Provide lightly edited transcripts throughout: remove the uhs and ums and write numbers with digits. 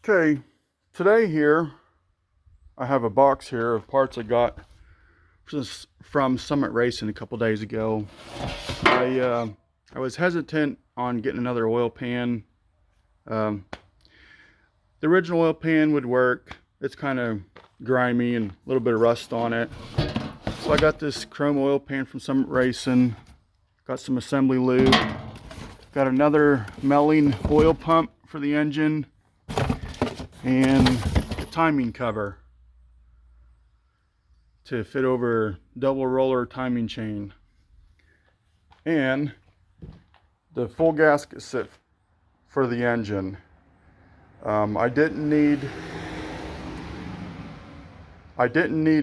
Okay, today here I have a box here of parts I got from Summit Racing a couple days ago. I was hesitant on getting another oil pan. The original oil pan would work. It's kind of grimy and a little bit of rust on it. So I got this chrome oil pan from Summit Racing. Got some assembly lube. Got another Melling oil pump for the engine. And a timing cover to fit over double roller timing chain, and the full gasket set for the engine. I didn't need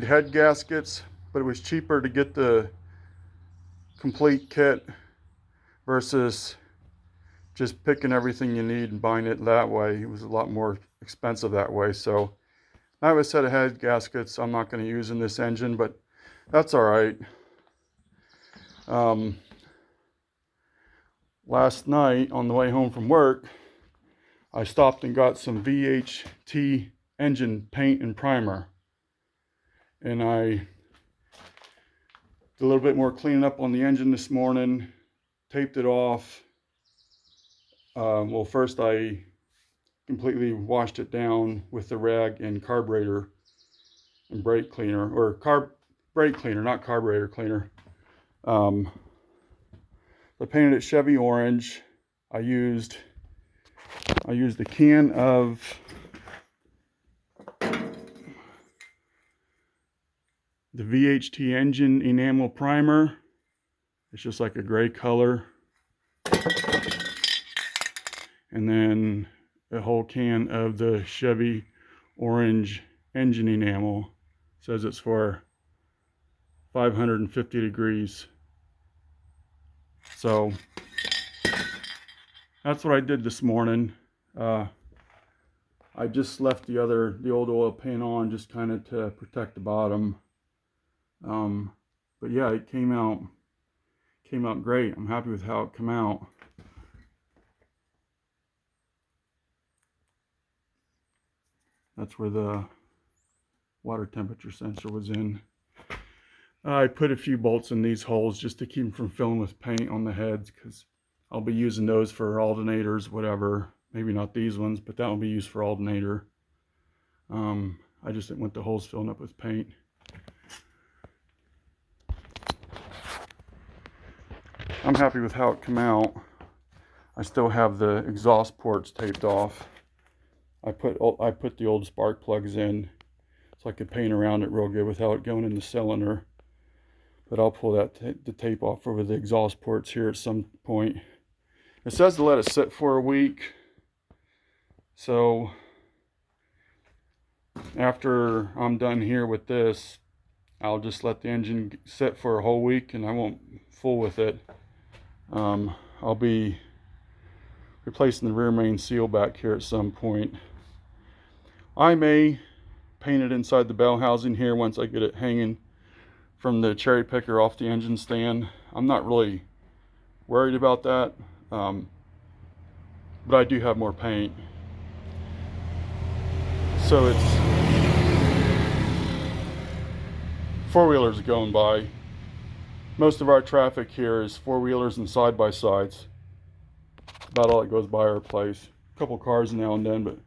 head gaskets, but it was cheaper to get the complete kit versus just picking everything you need and buying it that way. It was a lot more expensive that way. So I have a set of head gaskets I'm not going to use in this engine, but that's all right. Last night on the way home from work, I stopped and got some VHT engine paint and primer. And I did a little bit more cleaning up on the engine this morning, taped it off. Well, first I completely washed it down with the rag and carburetor and brake cleaner, or brake cleaner, not carburetor cleaner. I painted it Chevy orange. I used a can of the VHT engine enamel primer. It's just like a gray color. And then a whole can of the Chevy orange engine enamel. It says it's for 550 degrees. So that's what I did this morning. I just left the old oil pan on just kind of to protect the bottom. But yeah, it came out great. I'm happy with how it came out. That's where the water temperature sensor was in. I put a few bolts in these holes just to keep them from filling with paint on the heads, because I'll be using those for alternators, whatever. Maybe not these ones, but that will be used for alternator. I just didn't want the holes filling up with paint. I'm happy with how it came out. I still have the exhaust ports taped off. I put the old spark plugs in so I could paint around it real good without it going in the cylinder. But I'll pull the tape off over the exhaust ports here at some point. It says to let it sit for a week. So after I'm done here with this, I'll just let the engine sit for a whole week and I won't fool with it. I'll be replacing the rear main seal back here at some point. I may paint it inside the bell housing here once I get it hanging from the cherry picker off the engine stand. I'm not really worried about that, but I do have more paint. So it's four-wheelers going by. Most of our traffic here is four-wheelers and side-by-sides. About all that goes by our place. A couple cars now and then, but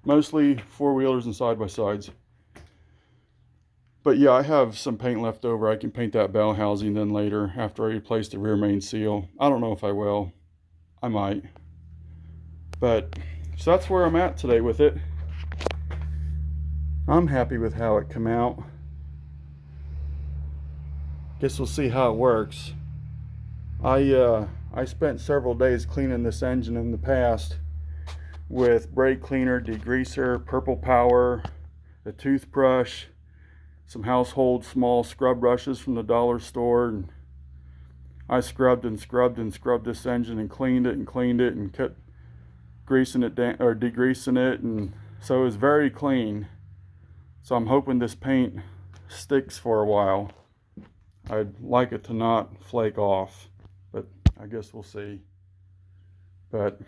mostly four-wheelers and side-by-sides. But yeah, I have some paint left over. I can paint that bell housing then later after I replace the rear main seal. I don't know if I will. I might. But, so that's where I'm at today with it. I'm happy with how it came out. Guess we'll see how it works. I spent several days cleaning this engine in the past with brake cleaner, degreaser, purple power, a toothbrush, some household small scrub brushes from the dollar store. And I scrubbed and scrubbed and scrubbed this engine and cleaned it and kept greasing it down or degreasing it, and so it was very clean. So I'm hoping this paint sticks for a while. I'd like it to not flake off, but I guess we'll see. But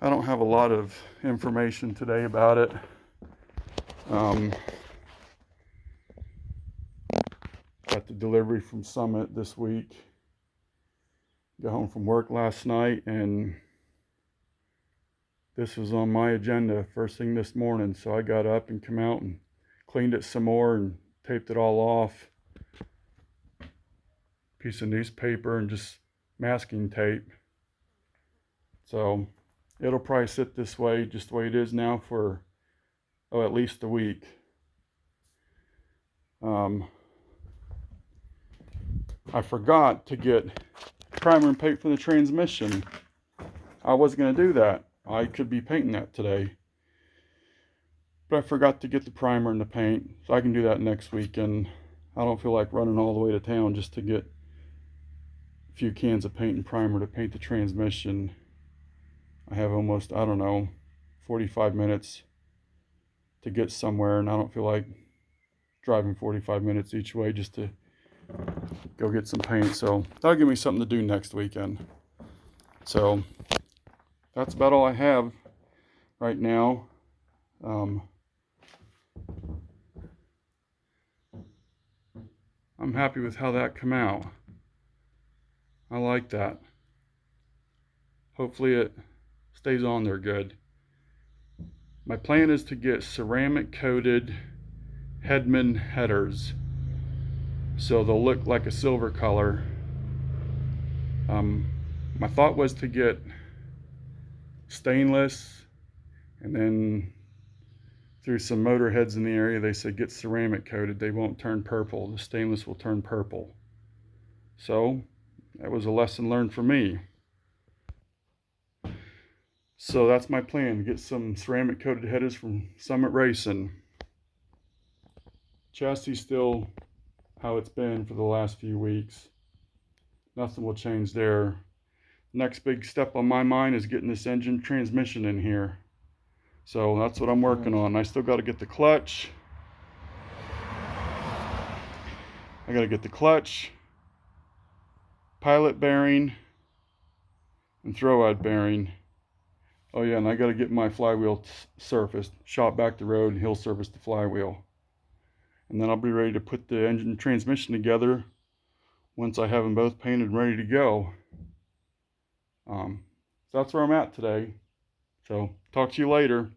I don't have a lot of information today about it. Got the delivery from Summit this week. Got home from work last night and this was on my agenda first thing this morning. So I got up and come out and cleaned it some more and taped it all off. Piece of newspaper and just masking tape. So it'll probably sit this way, just the way it is now, for at least a week. I forgot to get primer and paint for the transmission. I wasn't going to do that. I could be painting that today. But I forgot to get the primer and the paint. So I can do that next week. And I don't feel like running all the way to town just to get a few cans of paint and primer to paint the transmission. I have almost, 45 minutes to get somewhere. And I don't feel like driving 45 minutes each way just to go get some paint. So that'll give me something to do next weekend. So that's about all I have right now. I'm happy with how that came out. I like that. Hopefully it stays on there good. My plan is to get ceramic coated Headman headers, so they'll look like a silver color. My thought was to get stainless, and then through some motor heads in the area they said get ceramic coated. They won't turn purple. The stainless will turn purple. So that was a lesson learned for me. So that's my plan, to get some ceramic coated headers from Summit Racing. Chassis still how it's been for the last few weeks. Nothing will change there. Next big step on my mind is getting this engine transmission in here. So that's what I'm working on. I still got to get the clutch. I got to get the clutch, pilot bearing, and throw rod bearing. Oh yeah, and I got to get my flywheel surfaced, shot back the road, and he'll surface the flywheel. And then I'll be ready to put the engine and transmission together once I have them both painted and ready to go. So that's where I'm at today. So talk to you later.